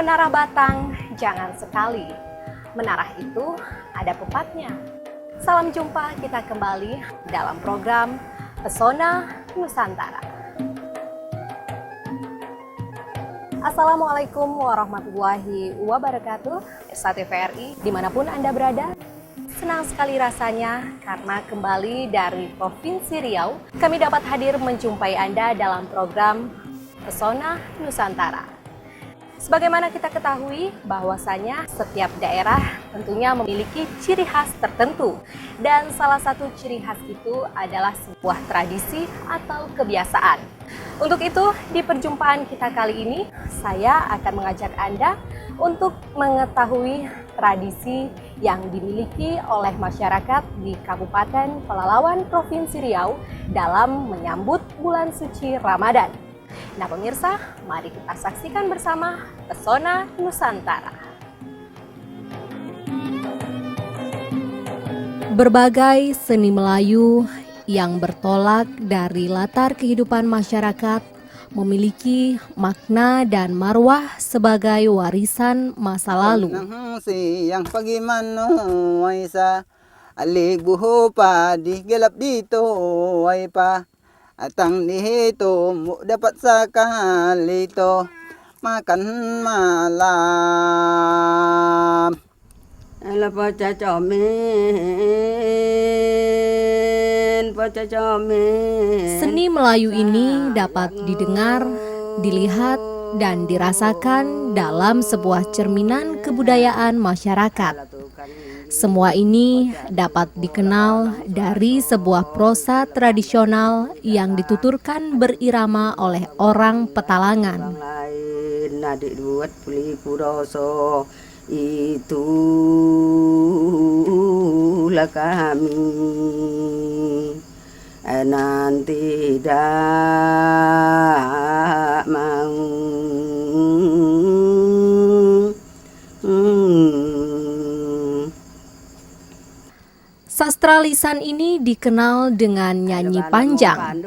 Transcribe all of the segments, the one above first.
Menara batang jangan sekali, menara itu ada pepatnya. Salam jumpa kita kembali dalam program Pesona Nusantara. Assalamualaikum warahmatullahi wabarakatuh. TVRI dimanapun Anda berada. Senang sekali rasanya karena kembali dari Provinsi Riau, kami dapat hadir menjumpai Anda dalam program Pesona Nusantara. Sebagaimana kita ketahui bahwasanya setiap daerah tentunya memiliki ciri khas tertentu, dan salah satu ciri khas itu adalah sebuah tradisi atau kebiasaan. Untuk itu, di perjumpaan kita kali ini, saya akan mengajak Anda untuk mengetahui tradisi yang dimiliki oleh masyarakat di Kabupaten Pelalawan, Provinsi Riau dalam menyambut bulan suci Ramadan. Nah pemirsa, mari kita saksikan bersama Pesona Nusantara. Berbagai seni Melayu yang bertolak dari latar kehidupan masyarakat memiliki makna dan marwah sebagai warisan masa lalu. Yang pagimano ay sa aligbuho pa di gelap dito ay pa at ang nihito dapat sa kalito makan malam. Ala pa chachomen. Seni Melayu ini dapat didengar, dilihat, dan dirasakan dalam sebuah cerminan kebudayaan masyarakat. Semua ini dapat dikenal dari sebuah prosa tradisional yang dituturkan berirama oleh orang Petalangan. Itulah kami nanti tidak mau. Sastra lisan ini dikenal dengan nyanyi panjang.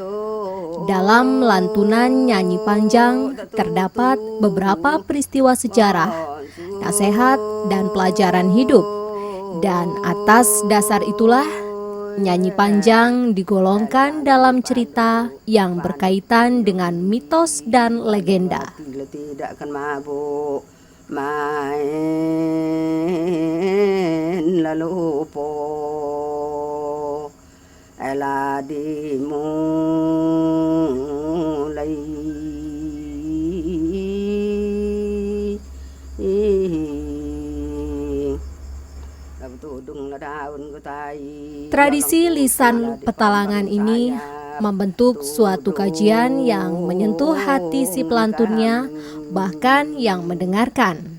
Dalam lantunan nyanyi panjang terdapat beberapa peristiwa sejarah, nasihat, dan pelajaran hidup. Dan atas dasar itulah, nyanyi panjang digolongkan dalam cerita yang berkaitan dengan mitos dan legenda. Tidak akan mabuk main lalu po ela dimulai. Tradisi lisan Petalangan ini membentuk suatu kajian yang menyentuh hati si pelantunnya, bahkan yang mendengarkan.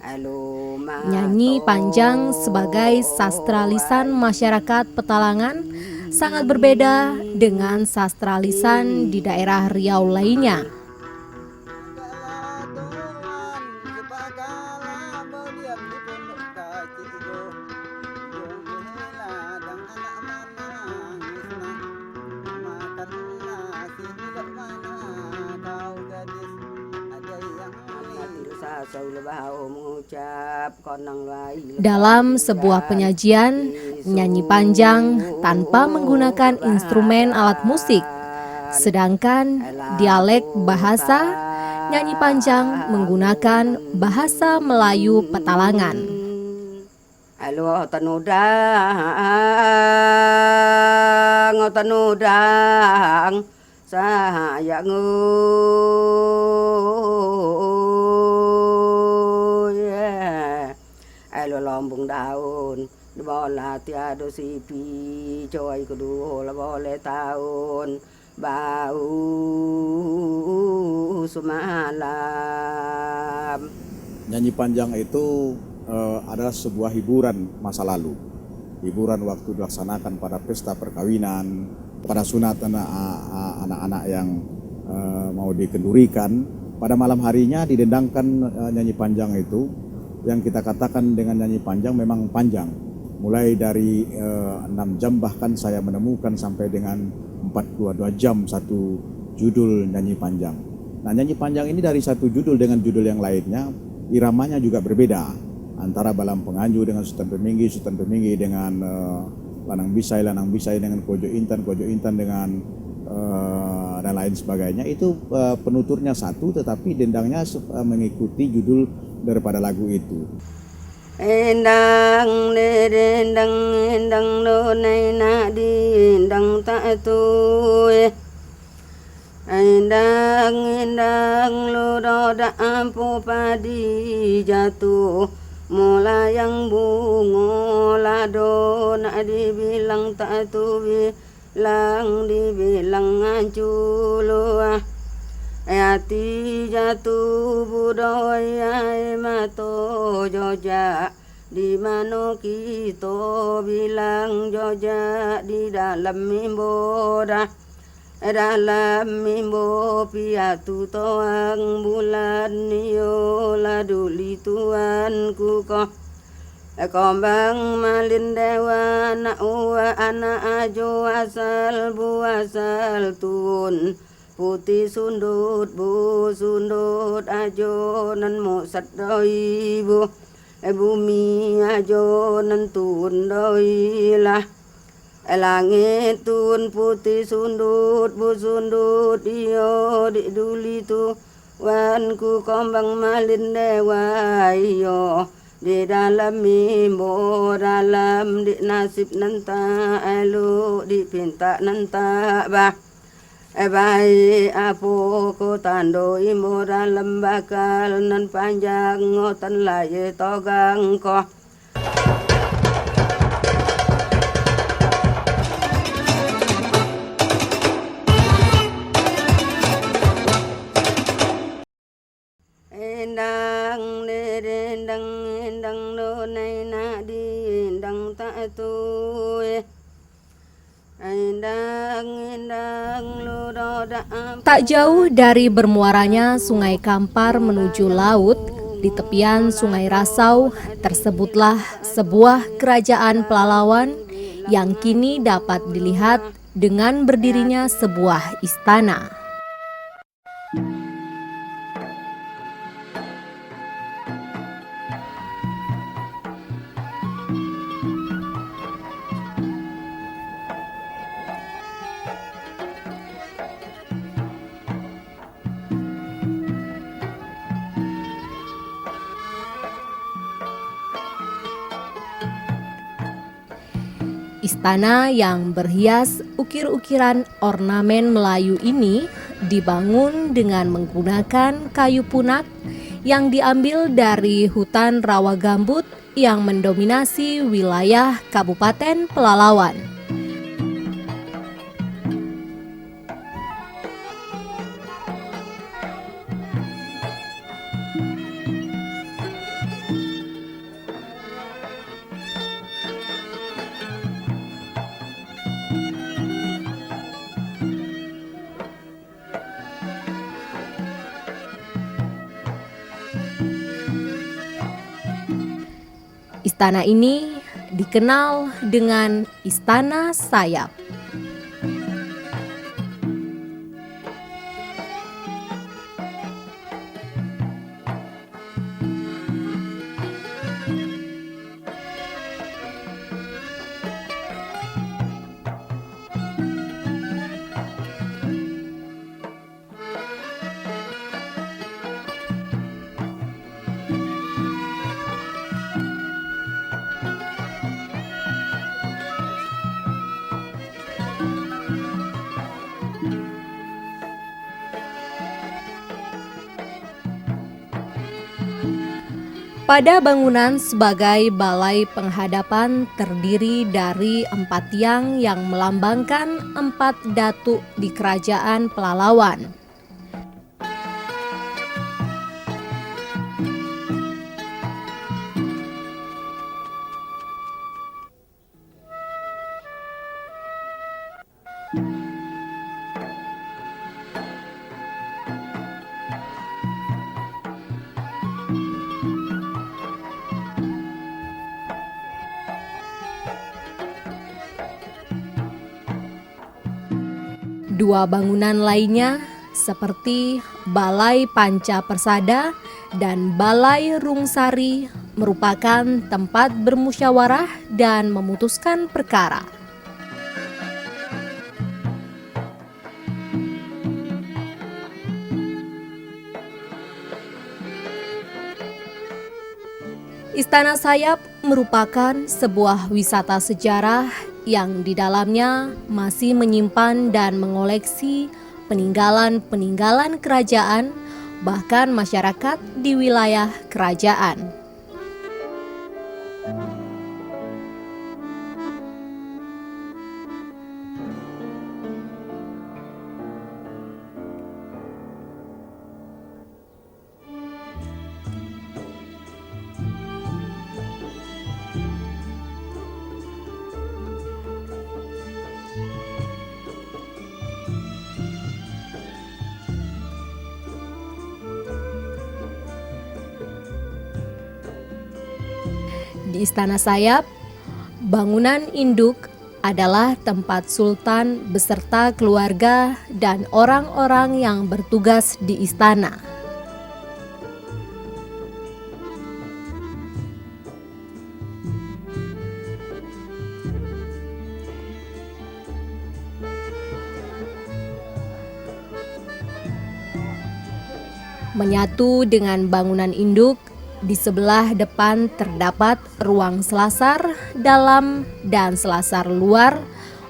Nyanyi panjang sebagai sastra lisan masyarakat Petalangan sangat berbeda dengan sastra lisan di daerah Riau lainnya. Dalam sebuah penyajian, nyanyi panjang tanpa menggunakan instrumen alat musik. Sedangkan dialek bahasa, nyanyi panjang menggunakan bahasa Melayu Petalangan. Halo tanudang sayang lombong daun bola tiado sipi coy kedua la boleh tahun bau semalam. Nyanyi panjang itu adalah sebuah hiburan masa lalu, hiburan waktu dilaksanakan pada pesta perkawinan, pada sunat anak-anak yang mau dikendurikan. Pada malam harinya didendangkan nyanyi panjang itu. Yang kita katakan dengan nyanyi panjang memang panjang, mulai dari 6 jam, bahkan saya menemukan sampai dengan 42 jam satu judul nyanyi panjang. Nah, nyanyi panjang ini dari satu judul dengan judul yang lainnya iramanya juga berbeda antara Balam Penganju dengan Sultan Peminggi dengan Lanang Bisai dengan Kojo Intan dengan dan lain sebagainya. Itu penuturnya satu tetapi dendangnya mengikuti judul daripada lagu itu. Endang dendang endang do nai na di endang tak tu endang lu do da ampu padi jatuh mulai yang bungo lado nak dibilang tak tu bilang dibilang nganculu hati jatuh budaya mato Jogja di mana kita bilang Jogja di dalam mimbo dalam mimbo piatu toang bulan niyo laduli tuanku kombang malin dewa na uwa anak ajo asal bu asal tun putih sundut bu sundut ajo nan mo sat doi bu bumi ajo nan tun doi lah langit tun putih sundut bu sundut iyo di duli tu wanku kombang malin dewa iyo di dalam mimbo dalam di nasib nanta elu di pinta nanta bah baik apo ko tando imbo dalam bakal nan panjang ngotan laye togang ko endang dendang endang do nai na di endang tak tu Tak jauh dari bermuaranya Sungai Kampar menuju laut, di tepian Sungai Rasau tersebutlah sebuah kerajaan Pelalawan yang kini dapat dilihat dengan berdirinya sebuah istana. Istana yang berhias ukir-ukiran ornamen Melayu ini dibangun dengan menggunakan kayu punak yang diambil dari hutan rawa gambut yang mendominasi wilayah Kabupaten Pelalawan. Istana ini dikenal dengan Istana Sayap. Pada bangunan sebagai balai penghadapan terdiri dari 4 tiang yang melambangkan 4 datuk di Kerajaan Pelalawan. Dua bangunan lainnya seperti Balai Panca Persada dan Balai Rungsari merupakan tempat bermusyawarah dan memutuskan perkara. Istana Sayap merupakan sebuah wisata sejarah yang di dalamnya masih menyimpan dan mengoleksi peninggalan-peninggalan kerajaan, bahkan masyarakat di wilayah kerajaan. Di Istana Sayap, bangunan induk adalah tempat Sultan beserta keluarga dan orang-orang yang bertugas di istana. Menyatu dengan bangunan induk, di sebelah depan terdapat ruang selasar dalam dan selasar luar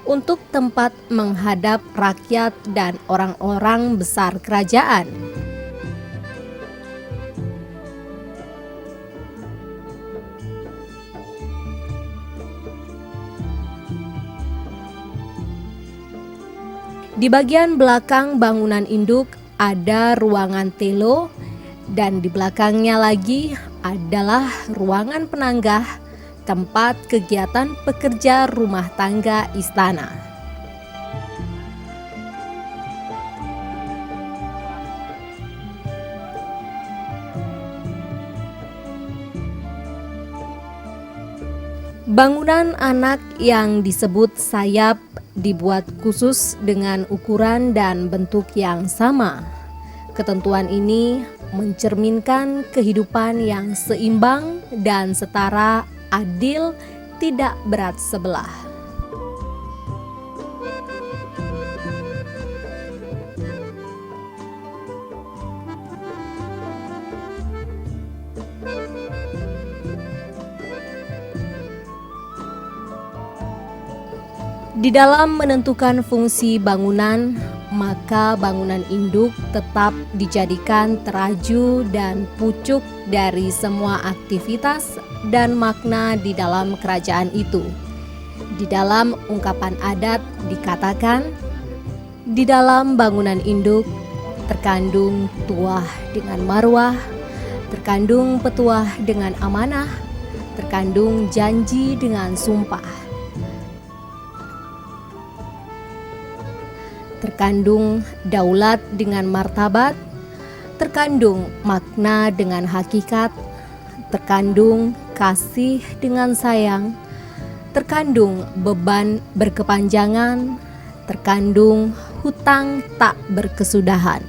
untuk tempat menghadap rakyat dan orang-orang besar kerajaan. Di bagian belakang bangunan induk ada ruangan telo, dan di belakangnya lagi adalah ruangan penanggah, tempat kegiatan pekerja rumah tangga istana. Bangunan anak yang disebut Sayap dibuat khusus dengan ukuran dan bentuk yang sama. Ketentuan ini mencerminkan kehidupan yang seimbang dan setara, adil, tidak berat sebelah. Di dalam menentukan fungsi bangunan, maka bangunan induk tetap dijadikan teraju dan pucuk dari semua aktivitas dan makna di dalam kerajaan itu. Di dalam ungkapan adat dikatakan, di dalam bangunan induk terkandung tuah dengan marwah, terkandung petuah dengan amanah, terkandung janji dengan sumpah, terkandung daulat dengan martabat, terkandung makna dengan hakikat, terkandung kasih dengan sayang, terkandung beban berkepanjangan, terkandung hutang tak berkesudahan.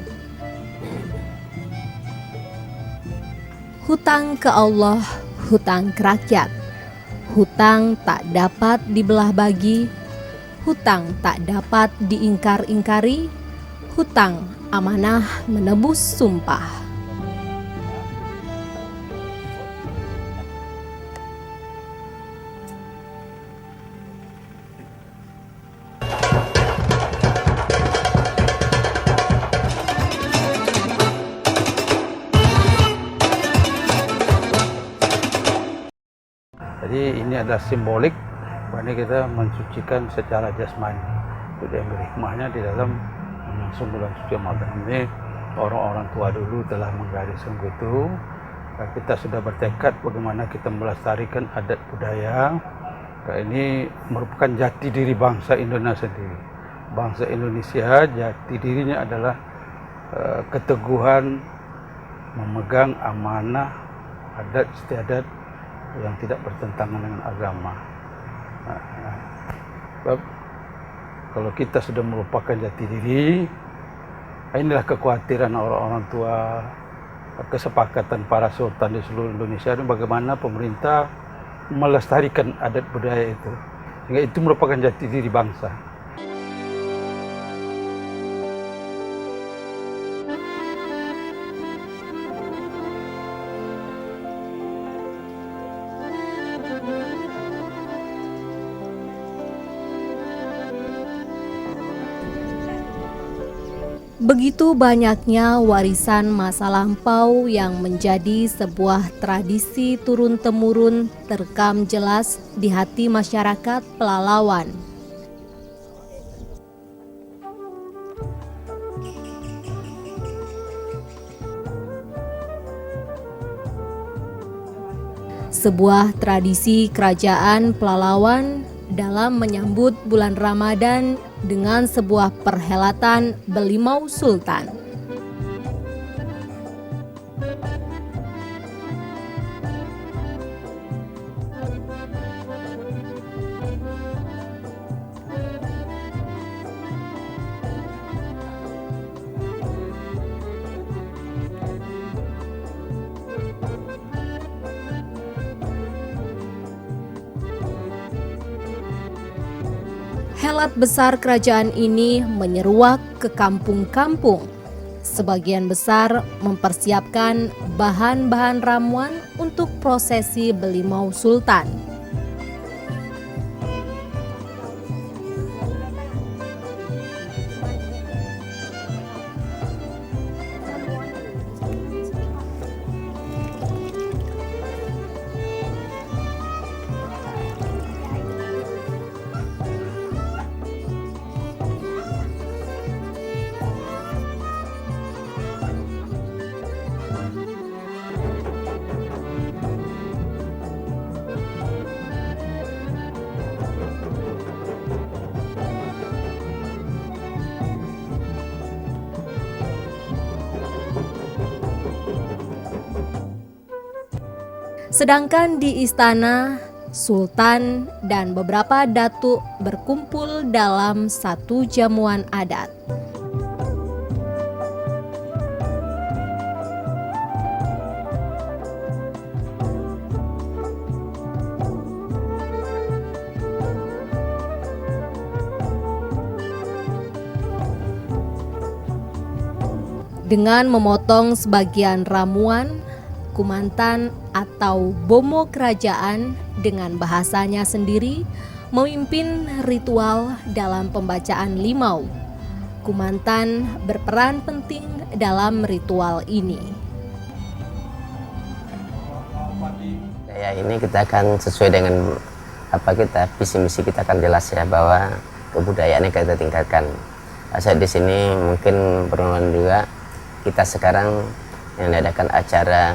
Hutang ke Allah, hutang ke rakyat, hutang tak dapat dibelah bagi, hutang tak dapat diingkar-ingkari, hutang amanah menebus sumpah. Jadi ini adalah simbolik bahwa kita mensucikan secara jasmani. Itu diambil hikmahnya di dalam langsung bulan suci Ramadan ini. Orang-orang tua dulu telah menggariskan itu. Kita sudah bertekad bagaimana kita melestarikan adat budaya. Ini merupakan jati diri bangsa Indonesia sendiri. Bangsa Indonesia jati dirinya adalah keteguhan memegang amanah adat istiadat yang tidak bertentangan dengan agama. Sebab kalau kita sudah melupakan jati diri, inilah kekhawatiran orang-orang tua kesepakatan para sultan di seluruh Indonesia dan bagaimana pemerintah melestarikan adat budaya itu, sehingga itu merupakan jati diri bangsa. Begitu banyaknya warisan masa lampau yang menjadi sebuah tradisi turun-temurun terekam jelas di hati masyarakat Pelalawan. Sebuah tradisi kerajaan Pelalawan dalam menyambut bulan Ramadan dengan sebuah perhelatan Belimau Sultan. Helat besar kerajaan ini menyeruak ke kampung-kampung. Sebagian besar mempersiapkan bahan-bahan ramuan untuk prosesi Belimau Sultan. Sedangkan di istana, Sultan dan beberapa datuk berkumpul dalam satu jamuan adat. Dengan memotong sebagian ramuan, kumantan atau bomo kerajaan dengan bahasanya sendiri memimpin ritual dalam pembacaan limau. Kumantan berperan penting dalam ritual ini. Ya, ini kita akan sesuai dengan visi misi kita akan jelas ya, bahwa kebudayaannya kita tingkatkan. Saya di sini mungkin berhubungan juga kita sekarang yang diadakan acara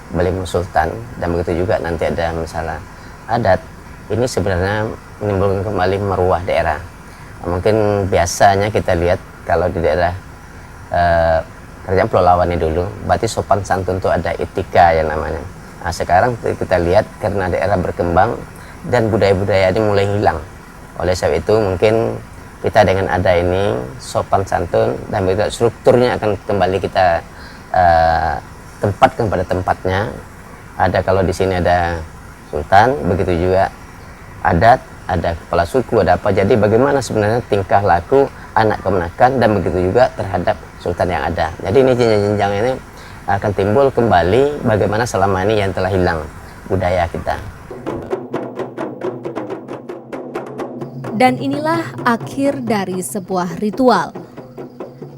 Belimau Sultan, dan begitu juga nanti ada masalah adat. Ini sebenarnya menimbulkan kembali meruah daerah. Mungkin biasanya kita lihat kalau di daerah kerajaan Pelalawan ini dulu, berarti sopan santun itu ada etika yang namanya. Nah, sekarang kita lihat karena daerah berkembang dan budaya-budaya ini mulai hilang. Oleh sebab itu mungkin kita dengan ada ini sopan santun dan begitu strukturnya akan kembali kita tempatkan pada tempatnya. Ada kalau di sini ada sultan, begitu juga adat, ada kepala suku, ada apa. Jadi bagaimana sebenarnya tingkah laku anak kemenakan dan begitu juga terhadap sultan yang ada. Jadi ini jenjang-jenjang ini akan timbul kembali bagaimana selama ini yang telah hilang budaya kita. Dan inilah akhir dari sebuah ritual.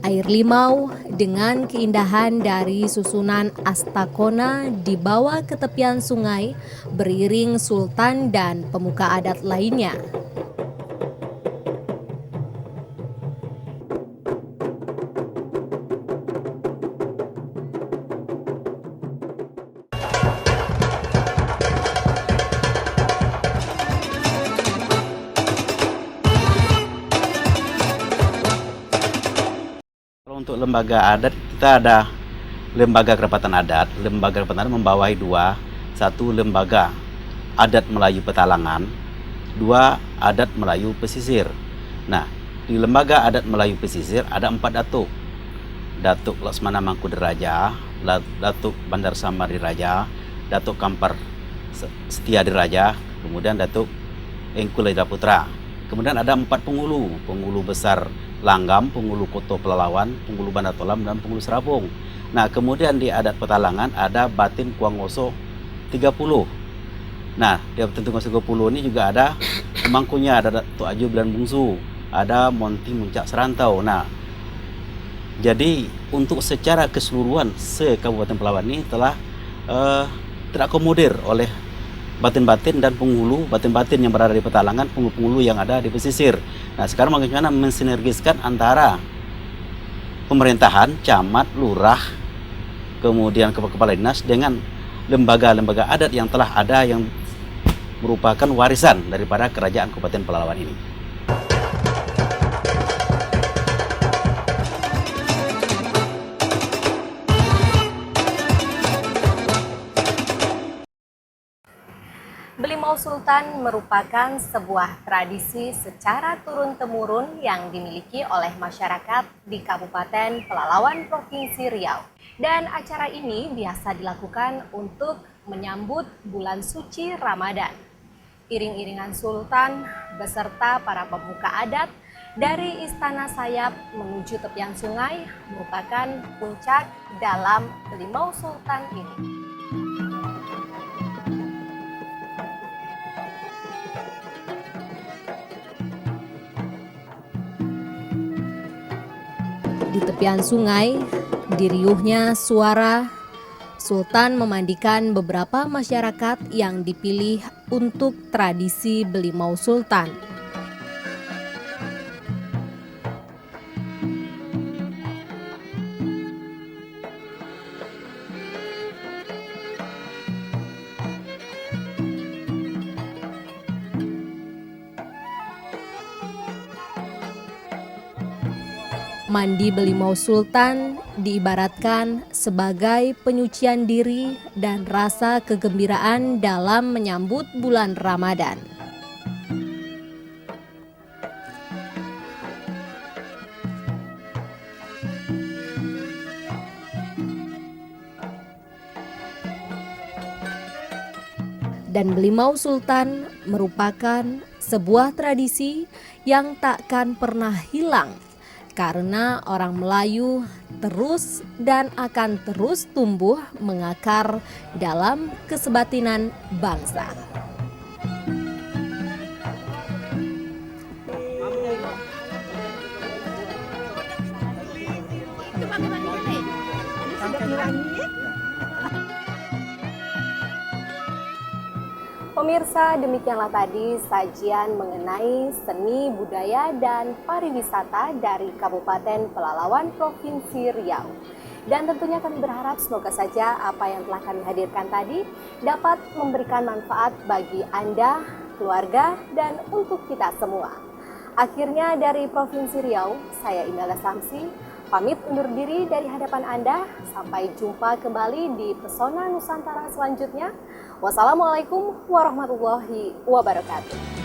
Air limau dengan keindahan dari susunan astakona dibawa ke tepian sungai beriring sultan dan pemuka adat lainnya. Untuk lembaga adat kita ada lembaga kerapatan adat. Lembaga kerapatan adat membawahi dua, satu lembaga adat Melayu Petalangan, dua adat Melayu Pesisir. Nah, di lembaga adat Melayu Pesisir ada 4 datuk. Datuk Laksmana Mangkuderaja, Datuk Bandar Samar Diraja, Datuk Kampar Setia Diraja, kemudian Datuk Engku Leda Putra. Kemudian ada 4 penghulu, penghulu besar Langgam, penghulu Koto Pelalawan, penghulu Bandar Tolam, dan penghulu Serapung. Nah, kemudian di adat Petalangan ada Batin Kuangoso 30. Nah, di Batin Kuangoso 30 ini juga ada pemangkunya, ada Datuk Aju Belan Bungsu, ada Monti Muncak Serantau. Nah, jadi untuk secara keseluruhan se-Kabupaten Pelalawan ini telah terakomodir oleh batin-batin dan penghulu, batin-batin yang berada di Petalangan, penghulu-penghulu yang ada di pesisir. Nah, sekarang bagaimana mensinergiskan antara pemerintahan, camat, lurah, kemudian kepala dinas dengan lembaga-lembaga adat yang telah ada yang merupakan warisan daripada kerajaan Kabupaten Pelalawan ini. Belimau Sultan merupakan sebuah tradisi secara turun-temurun yang dimiliki oleh masyarakat di Kabupaten Pelalawan, Provinsi Riau. Dan acara ini biasa dilakukan untuk menyambut bulan suci Ramadan. Iring-iringan Sultan beserta para pemuka adat dari Istana Sayap menuju tepian sungai merupakan puncak dalam Belimau Sultan ini. Di tepian sungai, diriuhnya suara, Sultan memandikan beberapa masyarakat yang dipilih untuk tradisi Belimau Sultan. Mandi Belimau Sultan diibaratkan sebagai penyucian diri dan rasa kegembiraan dalam menyambut bulan Ramadan. Dan Belimau Sultan merupakan sebuah tradisi yang takkan pernah hilang karena orang Melayu terus dan akan terus tumbuh mengakar dalam kesebatinan bangsa. Pemirsa, demikianlah tadi sajian mengenai seni, budaya, dan pariwisata dari Kabupaten Pelalawan, Provinsi Riau. Dan tentunya kami berharap semoga saja apa yang telah kami hadirkan tadi dapat memberikan manfaat bagi Anda, keluarga, dan untuk kita semua. Akhirnya dari Provinsi Riau, saya Indah Samsi, pamit undur diri dari hadapan Anda. Sampai jumpa kembali di Pesona Nusantara selanjutnya. Wassalamualaikum warahmatullahi wabarakatuh.